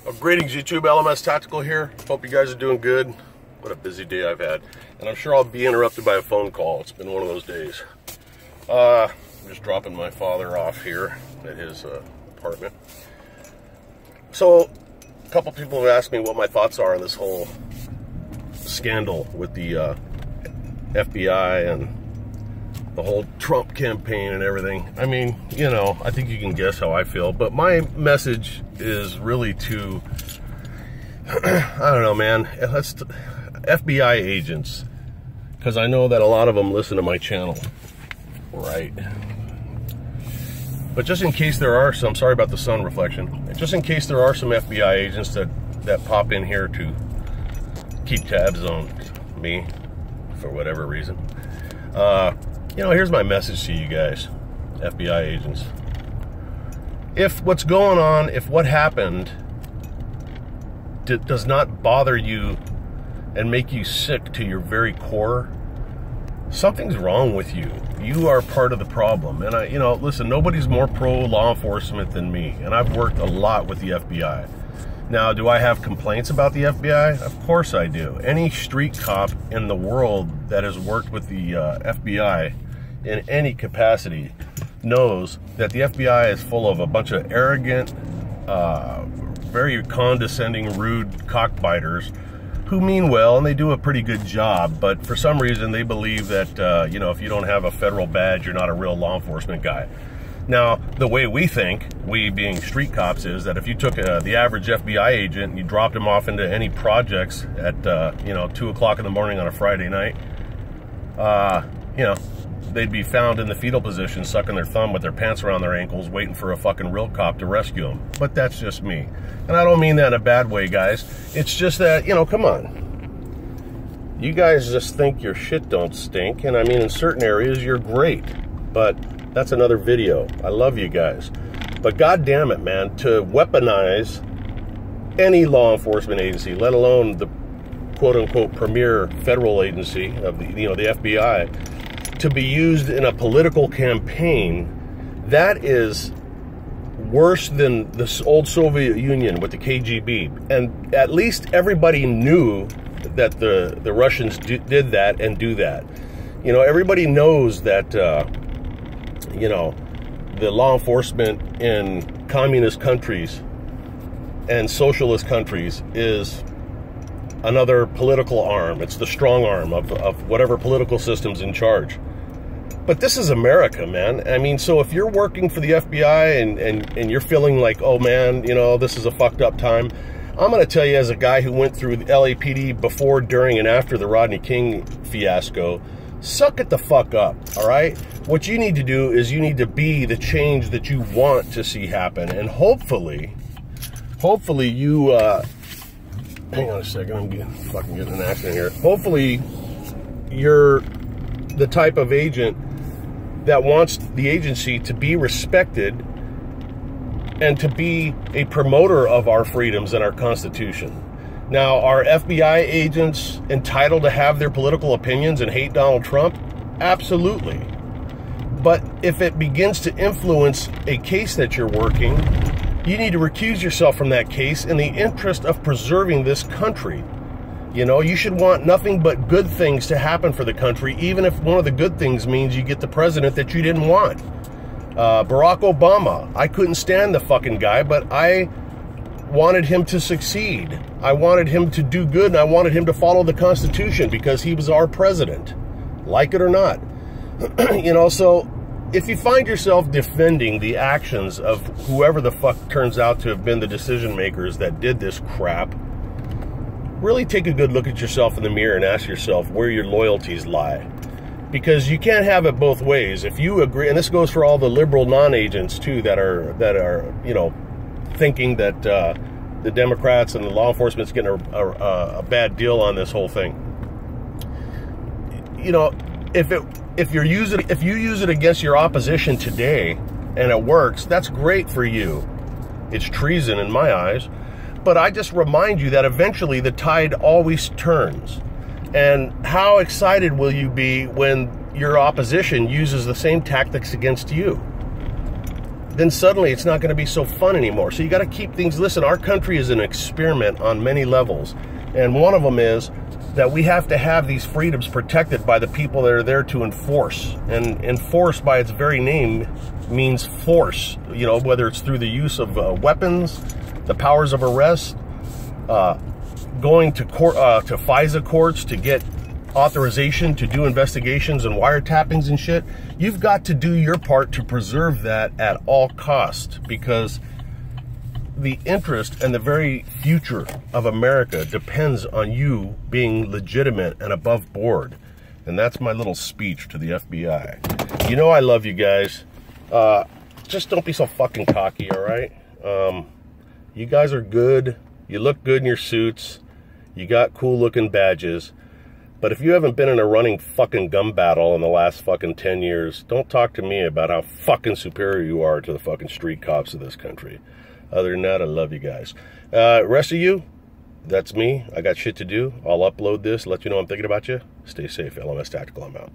Well, greetings YouTube, LMS Tactical here. Hope you guys are doing good. What a busy day I've had. And I'm sure I'll be interrupted by a phone call. It's been one of those days. I'm just dropping my father off here at his apartment. So, a couple people have asked me what my thoughts are on this whole scandal with the FBI and the whole Trump campaign and everything. I mean, you know, I think you can guess how I feel, but my message is really to, I don't know, man, FBI agents, because I know that a lot of them listen to my channel, right? But just in case there are some, sorry about the sun reflection, just in case there are some FBI agents that pop in here to keep tabs on me for whatever reason, you know, here's my message to you guys, FBI agents. If what's going on, if what happened does not bother you and make you sick to your very core, something's wrong with you. You are part of the problem. And you know, listen, nobody's more pro law enforcement than me. And I've worked a lot with the FBI. Now, do I have complaints about the FBI? Of course I do. Any street cop in the world that has worked with the FBI in any capacity knows that the FBI is full of a bunch of arrogant, very condescending, rude cockbiters who mean well, and they do a pretty good job, but for some reason they believe that, you know, if you don't have a federal badge, you're not a real law enforcement guy. Now, the way we think, we being street cops, is that if you took the average FBI agent and you dropped him off into any projects at, you know, 2 o'clock in the morning on a Friday night, you know, they'd be found in the fetal position, sucking their thumb with their pants around their ankles, waiting for a fucking real cop to rescue them. But that's just me. And I don't mean that in a bad way, guys. It's just that, you know, come on. You guys just think your shit don't stink. And I mean, in certain areas, you're great. But that's another video. I love you guys. But God damn it, man, to weaponize any law enforcement agency, let alone the quote-unquote premier federal agency of the, you know, the FBI, to be used in a political campaign, that is worse than the old Soviet Union with the KGB. And at least everybody knew that the Russians did that and do that. You know, everybody knows that, you know, the law enforcement in communist countries and socialist countries is another political arm. It's the strong arm of whatever political system's in charge. But this is America, man. I mean, so if you're working for the FBI and you're feeling like, oh man, you know, this is a fucked up time, I'm going to tell you, as a guy who went through the LAPD before, during, and after the Rodney King fiasco, suck it the fuck up, all right? What you need to do is you need to be the change that you want to see happen. And hopefully you, hang on a second, I'm getting an accident here. Hopefully you're the type of agent that wants the agency to be respected and to be a promoter of our freedoms and our Constitution. Now, are FBI agents entitled to have their political opinions and hate Donald Trump? Absolutely. But if it begins to influence a case that you're working, you need to recuse yourself from that case in the interest of preserving this country. You know, you should want nothing but good things to happen for the country, even if one of the good things means you get the president that you didn't want. Barack Obama, I couldn't stand the fucking guy, but I wanted him to succeed. I wanted him to do good, and I wanted him to follow the Constitution because he was our president, like it or not. You know, so if you find yourself defending the actions of whoever the fuck turns out to have been the decision makers that did this crap, really take a good look at yourself in the mirror and ask yourself where your loyalties lie. Because you can't have it both ways. If you agree, and this goes for all the liberal non-agents too that are you know, thinking that the Democrats and the law enforcement's getting a bad deal on this whole thing. You know, if you use it against your opposition today and it works, that's great for you. It's treason in my eyes. But I just remind you that eventually the tide always turns. And how excited will you be when your opposition uses the same tactics against you? then suddenly it's not going to be so fun anymore. So you got to keep things. Listen, our country is an experiment on many levels, and one of them is that we have to have these freedoms protected by the people that are there to enforce. And enforce, by its very name, means force. You know, whether it's through the use of weapons, the powers of arrest, going to court, to FISA courts to get authorization to do investigations and wiretappings and shit. You've got to do your part to preserve that at all costs, because the interest and the very future of America depends on you being legitimate and above board. And that's my little speech to the FBI. You know I love you guys. Just don't be so fucking cocky, all right? You guys are good. You look good in your suits. You got cool looking badges. But if you haven't been in a running fucking gun battle in the last fucking 10 years, don't talk to me about how fucking superior you are to the fucking street cops of this country. Other than that, I love you guys. Rest of you, that's me. I got shit to do. I'll upload this, let you know I'm thinking about you. Stay safe. LMS Tactical, I'm out.